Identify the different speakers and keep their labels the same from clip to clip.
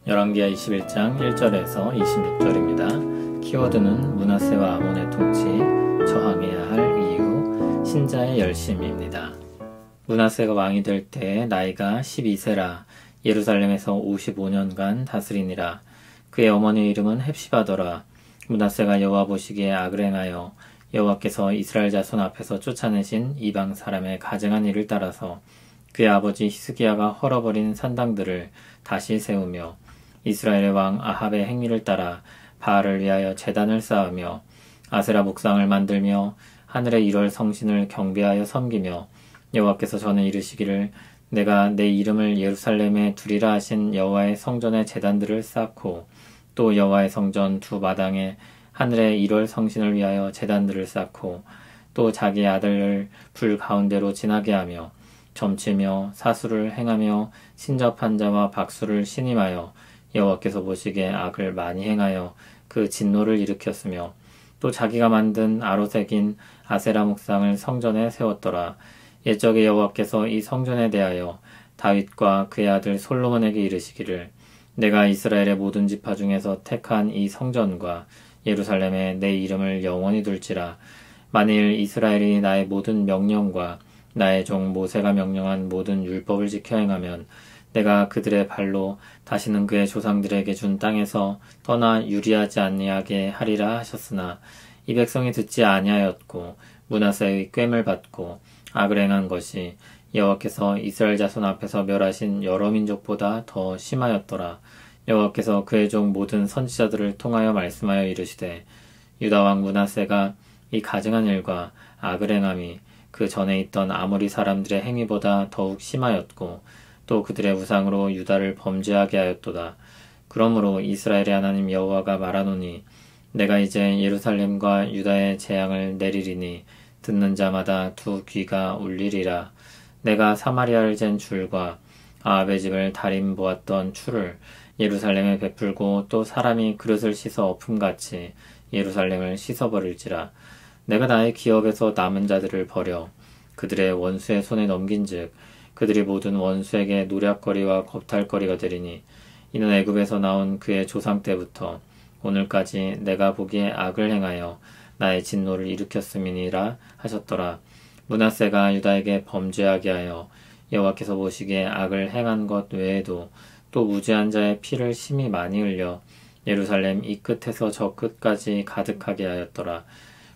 Speaker 1: 열왕기하 21장 1절에서 26절입니다. 키워드는 므낫세와 아몬의 통치, 저항해야 할 이유, 신자의 열심입니다. 므낫세가 왕이 될 때 나이가 12세라 예루살렘에서 55년간 다스리니라. 그의 어머니 이름은 헵시바더라. 므낫세가 여호와 보시기에 악을 행하여 여호와께서 이스라엘 자손 앞에서 쫓아내신 이방 사람의 가증한 일을 따라서 그의 아버지 히스기야가 헐어버린 산당들을 다시 세우며 이스라엘의 왕 아합의 행위를 따라 바알을 위하여 제단을 쌓으며 아세라 목상을 만들며 하늘의 1월 성신을 경배하여 섬기며 여호와께서 전에 이르시기를 내가 내 이름을 예루살렘에 두리라 하신 여호와의 성전에 제단들을 쌓고 또 여호와의 성전 두 마당에 하늘의 1월 성신을 위하여 제단들을 쌓고 또 자기 아들을 불 가운데로 지나게 하며 점치며 사수를 행하며 신접한 자와 박수를 신임하여 여호와께서 보시기에 악을 많이 행하여 그 진노를 일으켰으며 또 자기가 만든 아로색인 아세라 목상을 성전에 세웠더라. 옛적에 여호와께서 이 성전에 대하여 다윗과 그의 아들 솔로몬에게 이르시기를 내가 이스라엘의 모든 지파 중에서 택한 이 성전과 예루살렘에 내 이름을 영원히 둘지라. 만일 이스라엘이 나의 모든 명령과 나의 종 모세가 명령한 모든 율법을 지켜 행하면 내가 그들의 발로 다시는 그의 조상들에게 준 땅에서 떠나 유리하지 아니하게 하리라 하셨으나 이 백성이 듣지 아니하였고 므낫세의 꾀를 받고 악을 행한 것이 여호와께서 이스라엘 자손 앞에서 멸하신 여러 민족보다 더 심하였더라. 여호와께서 그의 종 모든 선지자들을 통하여 말씀하여 이르시되 유다 왕 므낫세가 이 가증한 일과 악을 행함이 그 전에 있던 아모리 사람들의 행위보다 더욱 심하였고 또 그들의 우상으로 유다를 범죄하게 하였도다. 그러므로 이스라엘의 하나님 여호와가 말하노니 내가 이제 예루살렘과 유다의 재앙을 내리리니 듣는 자마다 두 귀가 울리리라. 내가 사마리아를 잰 줄과 아합의 집을 다림 보았던 추를 예루살렘에 베풀고 또 사람이 그릇을 씻어 엎음같이 예루살렘을 씻어버릴지라. 내가 나의 기업에서 남은 자들을 버려 그들의 원수의 손에 넘긴즉 그들이 모든 원수에게 노략거리와 겁탈거리가 되리니 이는 애굽에서 나온 그의 조상 때부터 오늘까지 내가 보기에 악을 행하여 나의 진노를 일으켰음이니라 하셨더라. 므낫세가 유다에게 범죄하게 하여 여호와께서 보시기에 악을 행한 것 외에도 또 무죄한 자의 피를 심히 많이 흘려 예루살렘 이 끝에서 저 끝까지 가득하게 하였더라.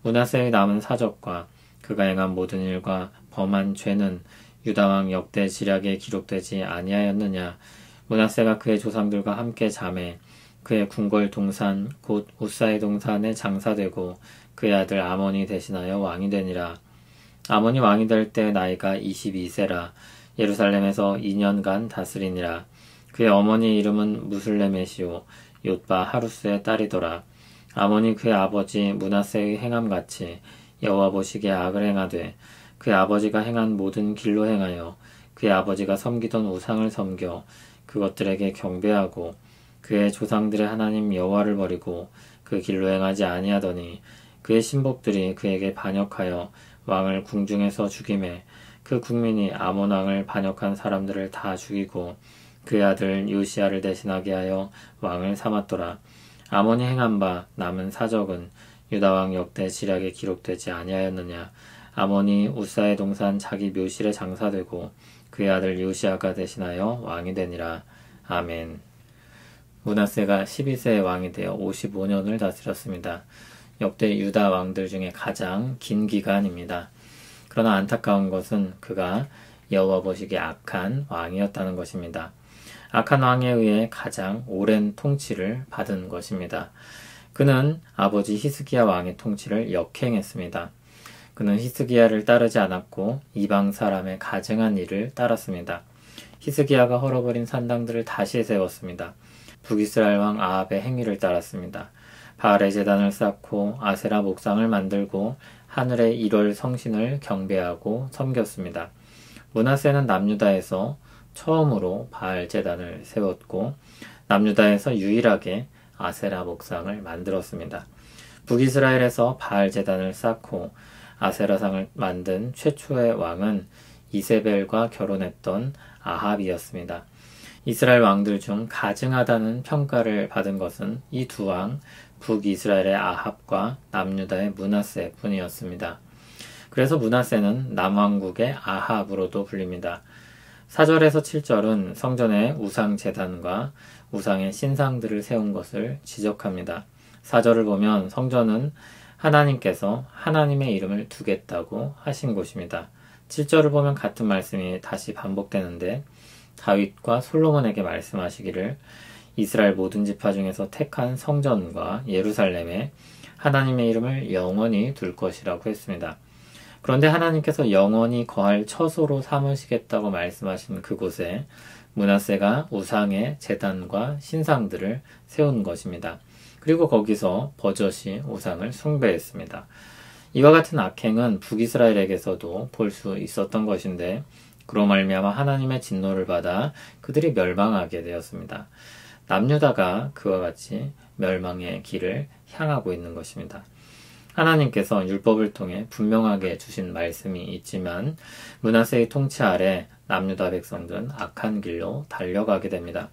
Speaker 1: 므낫세의 남은 사적과 그가 행한 모든 일과 범한 죄는 유다왕 역대 지략에 기록되지 아니하였느냐. 므낫세가 그의 조상들과 함께 잠에 그의 궁궐 동산 곧 우사의 동산에 장사되고 그의 아들 아몬이 대신하여 왕이 되니라. 아몬이 왕이 될 때 나이가 22세라 예루살렘에서 2년간 다스리니라. 그의 어머니 이름은 무슬레메시오 옅바 하루스의 딸이더라. 아몬이 그의 아버지 므낫세의 행함같이 여호와 보시기에 악을 행하되 그의 아버지가 행한 모든 길로 행하여 그의 아버지가 섬기던 우상을 섬겨 그것들에게 경배하고 그의 조상들의 하나님 여호와를 버리고 그 길로 행하지 아니하더니 그의 신복들이 그에게 반역하여 왕을 궁중에서 죽이매 그 국민이 아몬 왕을 반역한 사람들을 다 죽이고 그의 아들 요시야를 대신하게 하여 왕을 삼았더라. 아몬이 행한 바 남은 사적은 유다왕 역대 지략에 기록되지 아니하였느냐. 아몬이 우사의 동산 자기 묘실에 장사되고 그의 아들 요시야가 대신하여 왕이 되니라. 아멘. 므낫세가 12세의 왕이 되어 55년을 다스렸습니다. 역대 유다 왕들 중에 가장 긴 기간입니다. 그러나 안타까운 것은 그가 여호와 보시기에 악한 왕이었다는 것입니다. 악한 왕에 의해 가장 오랜 통치를 받은 것입니다. 그는 아버지 히스기야 왕의 통치를 역행했습니다. 그는 히스기야를 따르지 않았고 이방 사람의 가증한 일을 따랐습니다. 히스기야가 헐어버린 산당들을 다시 세웠습니다. 북이스라엘 왕 아합의 행위를 따랐습니다. 바알의 제단을 쌓고 아세라 목상을 만들고 하늘의 1월 성신을 경배하고 섬겼습니다. 므낫세는 남유다에서 처음으로 바알 제단을 세웠고 남유다에서 유일하게 아세라 목상을 만들었습니다. 북이스라엘에서 바알 제단을 쌓고 아세라상을 만든 최초의 왕은 이세벨과 결혼했던 아합이었습니다. 이스라엘 왕들 중 가증하다는 평가를 받은 것은 이 두 왕, 북이스라엘의 아합과 남유다의 므낫세 뿐이었습니다. 그래서 므낫세는 남왕국의 아합으로도 불립니다. 4절에서 7절은 성전에 우상 제단과 우상의 신상들을 세운 것을 지적합니다. 4절을 보면 성전은 하나님께서 하나님의 이름을 두겠다고 하신 곳입니다. 7절을 보면 같은 말씀이 다시 반복되는데 다윗과 솔로몬에게 말씀하시기를 이스라엘 모든 지파 중에서 택한 성전과 예루살렘에 하나님의 이름을 영원히 둘 것이라고 했습니다. 그런데 하나님께서 영원히 거할 처소로 삼으시겠다고 말씀하신 그곳에 므낫세가 우상의 제단과 신상들을 세운 것입니다. 그리고 거기서 버젓이 우상을 숭배했습니다. 이와 같은 악행은 북이스라엘에게서도 볼 수 있었던 것인데 그로 말미암아 하나님의 진노를 받아 그들이 멸망하게 되었습니다. 남유다가 그와 같이 멸망의 길을 향하고 있는 것입니다. 하나님께서 율법을 통해 분명하게 주신 말씀이 있지만 므낫세의 통치 아래 남유다 백성들은 악한 길로 달려가게 됩니다.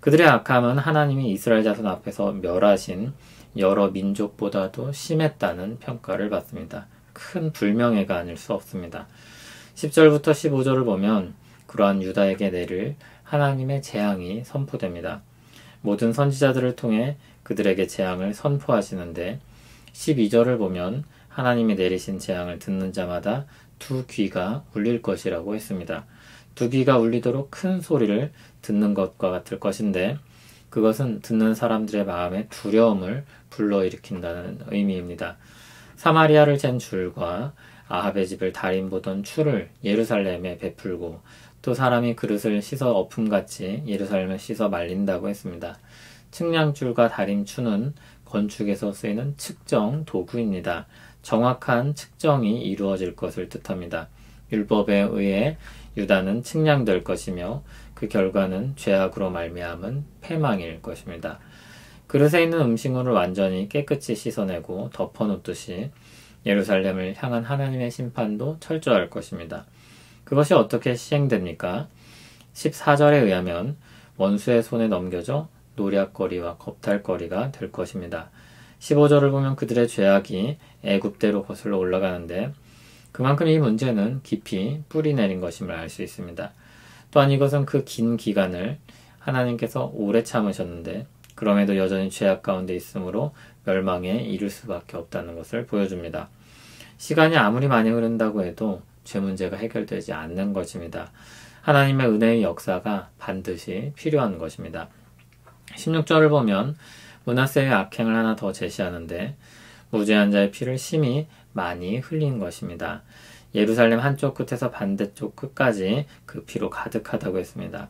Speaker 1: 그들의 악함은 하나님이 이스라엘 자손 앞에서 멸하신 여러 민족보다도 심했다는 평가를 받습니다. 큰 불명예가 아닐 수 없습니다. 10절부터 15절을 보면 그러한 유다에게 내릴 하나님의 재앙이 선포됩니다. 모든 선지자들을 통해 그들에게 재앙을 선포하시는데 12절을 보면 하나님이 내리신 재앙을 듣는 자마다 두 귀가 울릴 것이라고 했습니다. 두 귀가 울리도록 큰 소리를 듣는 것과 같을 것인데 그것은 듣는 사람들의 마음에 두려움을 불러일으킨다는 의미입니다. 사마리아를 잰 줄과 아합의 집을 달인보던 추를 예루살렘에 베풀고 또 사람이 그릇을 씻어 엎음같이 예루살렘을 씻어 말린다고 했습니다. 측량줄과 달인추는 건축에서 쓰이는 측정 도구입니다. 정확한 측정이 이루어질 것을 뜻합니다. 율법에 의해 유다는 측량될 것이며 그 결과는 죄악으로 말미암은 패망일 것입니다. 그릇에 있는 음식물을 완전히 깨끗이 씻어내고 덮어놓듯이 예루살렘을 향한 하나님의 심판도 철저할 것입니다. 그것이 어떻게 시행됩니까? 14절에 의하면 원수의 손에 넘겨져 노략거리와 겁탈거리가 될 것입니다. 15절을 보면 그들의 죄악이 애굽대로 거슬러 올라가는데 그만큼 이 문제는 깊이 뿌리 내린 것임을 알 수 있습니다. 또한 이것은 그 긴 기간을 하나님께서 오래 참으셨는데 그럼에도 여전히 죄악 가운데 있으므로 멸망에 이를 수밖에 없다는 것을 보여줍니다. 시간이 아무리 많이 흐른다고 해도 죄 문제가 해결되지 않는 것입니다. 하나님의 은혜의 역사가 반드시 필요한 것입니다. 16절을 보면 므낫세의 악행을 하나 더 제시하는데 무죄한 자의 피를 심히 많이 흘린 것입니다. 예루살렘 한쪽 끝에서 반대쪽 끝까지 그 피로 가득하다고 했습니다.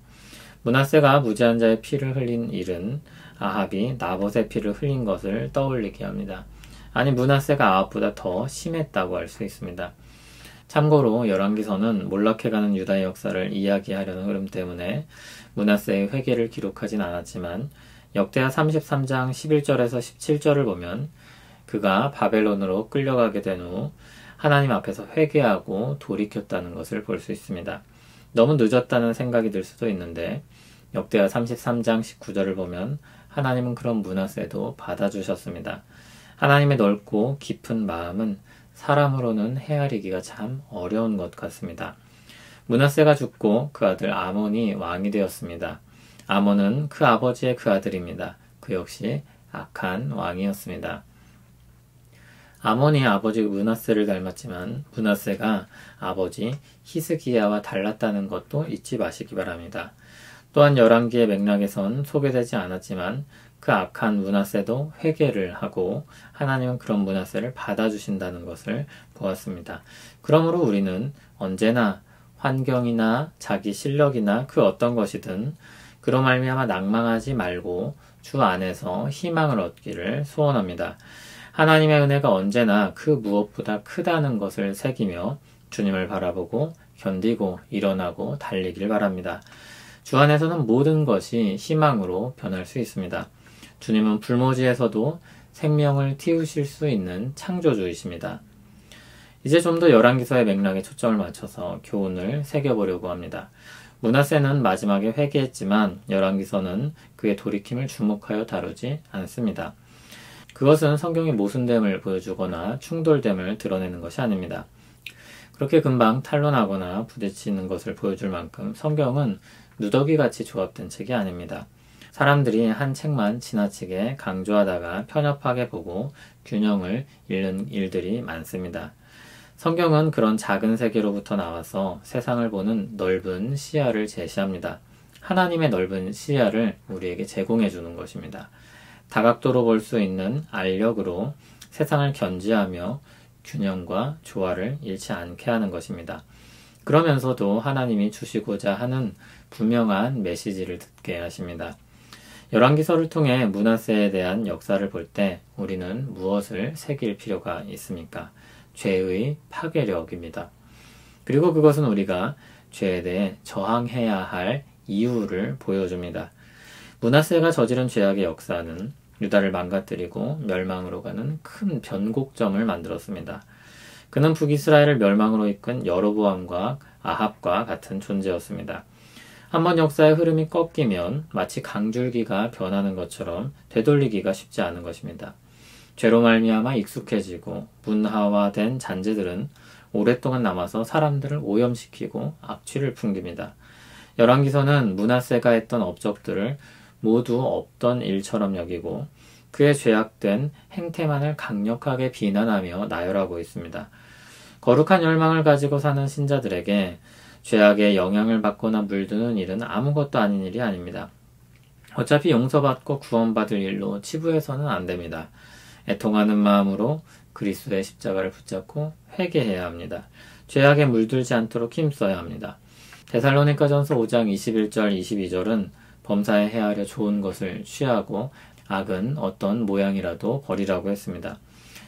Speaker 1: 므낫세가 무죄한 자의 피를 흘린 일은 아합이 나봇의 피를 흘린 것을 떠올리게 합니다. 아니 므낫세가 아합보다 더 심했다고 할 수 있습니다. 참고로 열왕기서는 몰락해가는 유다의 역사를 이야기하려는 흐름 때문에 므낫세의 회개를 기록하진 않았지만 역대하 33장 11절에서 17절을 보면 그가 바벨론으로 끌려가게 된 후 하나님 앞에서 회개하고 돌이켰다는 것을 볼 수 있습니다. 너무 늦었다는 생각이 들 수도 있는데 역대하 33장 19절을 보면 하나님은 그런 므낫세도 받아주셨습니다. 하나님의 넓고 깊은 마음은 사람으로는 헤아리기가 참 어려운 것 같습니다. 므낫세가 죽고 그 아들 아몬이 왕이 되었습니다. 아몬은 그 아버지의 그 아들입니다. 그 역시 악한 왕이었습니다. 아몬이 아버지 므낫세를 닮았지만 므낫세가 아버지 히스기야와 달랐다는 것도 잊지 마시기 바랍니다. 또한 열왕기의 맥락에선 소개되지 않았지만 그 악한 므낫세도 회개를 하고 하나님은 그런 므낫세를 받아주신다는 것을 보았습니다. 그러므로 우리는 언제나 환경이나 자기 실력이나 그 어떤 것이든 그로 말미암아 낭망하지 말고 주 안에서 희망을 얻기를 소원합니다. 하나님의 은혜가 언제나 그 무엇보다 크다는 것을 새기며 주님을 바라보고 견디고 일어나고 달리길 바랍니다. 주 안에서는 모든 것이 희망으로 변할 수 있습니다. 주님은 불모지에서도 생명을 틔우실 수 있는 창조주이십니다. 이제 좀 더 열왕기서의 맥락에 초점을 맞춰서 교훈을 새겨보려고 합니다. 므낫세는 마지막에 회개했지만 열왕기서는 그의 돌이킴을 주목하여 다루지 않습니다. 그것은 성경의 모순됨을 보여주거나 충돌됨을 드러내는 것이 아닙니다. 그렇게 금방 탄론하거나 부딪히는 것을 보여줄 만큼 성경은 누더기같이 조합된 책이 아닙니다. 사람들이 한 책만 지나치게 강조하다가 편협하게 보고 균형을 잃는 일들이 많습니다. 성경은 그런 작은 세계로부터 나와서 세상을 보는 넓은 시야를 제시합니다. 하나님의 넓은 시야를 우리에게 제공해 주는 것입니다. 다각도로 볼 수 있는 알력으로 세상을 견지하며 균형과 조화를 잃지 않게 하는 것입니다. 그러면서도 하나님이 주시고자 하는 분명한 메시지를 듣게 하십니다. 열왕기서를 통해 므낫세에 대한 역사를 볼 때 우리는 무엇을 새길 필요가 있습니까? 죄의 파괴력입니다. 그리고 그것은 우리가 죄에 대해 저항해야 할 이유를 보여줍니다. 므낫세가 저지른 죄악의 역사는 유다를 망가뜨리고 멸망으로 가는 큰 변곡점을 만들었습니다. 그는 북이스라엘을 멸망으로 이끈 여로보암과 아합과 같은 존재였습니다. 한번 역사의 흐름이 꺾이면 마치 강줄기가 변하는 것처럼 되돌리기가 쉽지 않은 것입니다. 죄로 말미암아 익숙해지고 문화화된 잔재들은 오랫동안 남아서 사람들을 오염시키고 악취를 풍깁니다. 열왕기서는 므낫세가 했던 업적들을 모두 없던 일처럼 여기고 그의 죄악된 행태만을 강력하게 비난하며 나열하고 있습니다. 거룩한 열망을 가지고 사는 신자들에게 죄악의 영향을 받거나 물드는 일은 아무것도 아닌 일이 아닙니다. 어차피 용서받고 구원받을 일로 치부해서는 안 됩니다. 애통하는 마음으로 그리스도의 십자가를 붙잡고 회개해야 합니다. 죄악에 물들지 않도록 힘써야 합니다. 데살로니가전서 5장 21절 22절은 범사에 헤아려 좋은 것을 취하고 악은 어떤 모양이라도 버리라고 했습니다.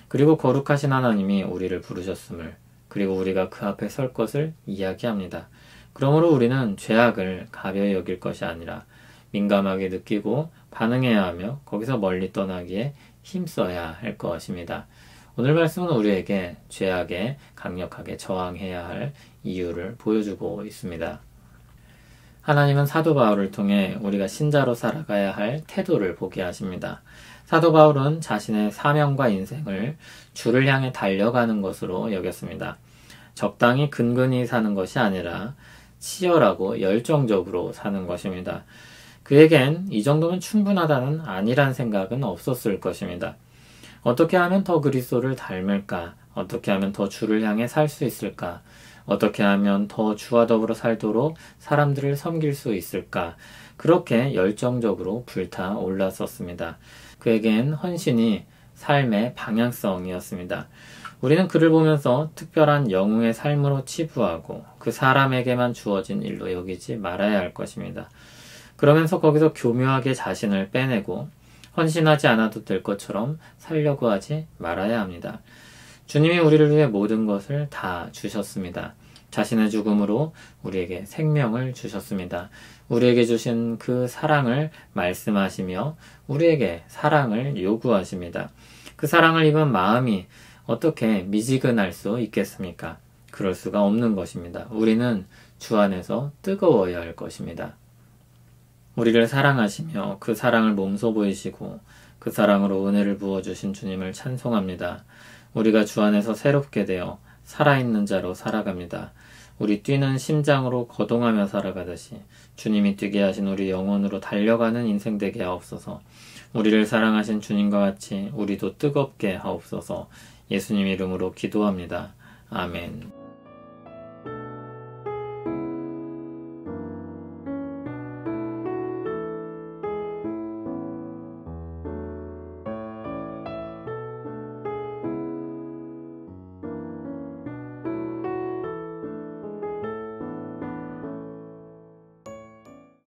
Speaker 1: 그리고 거룩하신 하나님이 우리를 부르셨음을 그리고 우리가 그 앞에 설 것을 이야기합니다. 그러므로 우리는 죄악을 가벼이 여길 것이 아니라 민감하게 느끼고 반응해야 하며 거기서 멀리 떠나기에 힘써야 할 것입니다. 오늘 말씀은 우리에게 죄악에 강력하게 저항해야 할 이유를 보여주고 있습니다. 하나님은 사도 바울을 통해 우리가 신자로 살아가야 할 태도를 보게 하십니다. 사도 바울은 자신의 사명과 인생을 주를 향해 달려가는 것으로 여겼습니다. 적당히 근근히 사는 것이 아니라 치열하고 열정적으로 사는 것입니다. 그에겐 이 정도면 충분하다는 아니란 생각은 없었을 것입니다. 어떻게 하면 더 그리스도를 닮을까? 어떻게 하면 더 주를 향해 살 수 있을까? 어떻게 하면 더 주와 더불어 살도록 사람들을 섬길 수 있을까? 그렇게 열정적으로 불타올랐었습니다. 그에겐 헌신이 삶의 방향성이었습니다. 우리는 그를 보면서 특별한 영웅의 삶으로 치부하고 그 사람에게만 주어진 일로 여기지 말아야 할 것입니다. 그러면서 거기서 교묘하게 자신을 빼내고 헌신하지 않아도 될 것처럼 살려고 하지 말아야 합니다. 주님이 우리를 위해 모든 것을 다 주셨습니다. 자신의 죽음으로 우리에게 생명을 주셨습니다. 우리에게 주신 그 사랑을 말씀하시며 우리에게 사랑을 요구하십니다. 그 사랑을 입은 마음이 어떻게 미지근할 수 있겠습니까? 그럴 수가 없는 것입니다. 우리는 주 안에서 뜨거워야 할 것입니다. 우리를 사랑하시며 그 사랑을 몸소 보이시고 그 사랑으로 은혜를 부어주신 주님을 찬송합니다. 우리가 주 안에서 새롭게 되어 살아있는 자로 살아갑니다. 우리 뛰는 심장으로 거동하며 살아가듯이 주님이 뛰게 하신 우리 영혼으로 달려가는 인생 되게 하옵소서. 우리를 사랑하신 주님과 같이 우리도 뜨겁게 하옵소서. 예수님 이름으로 기도합니다. 아멘.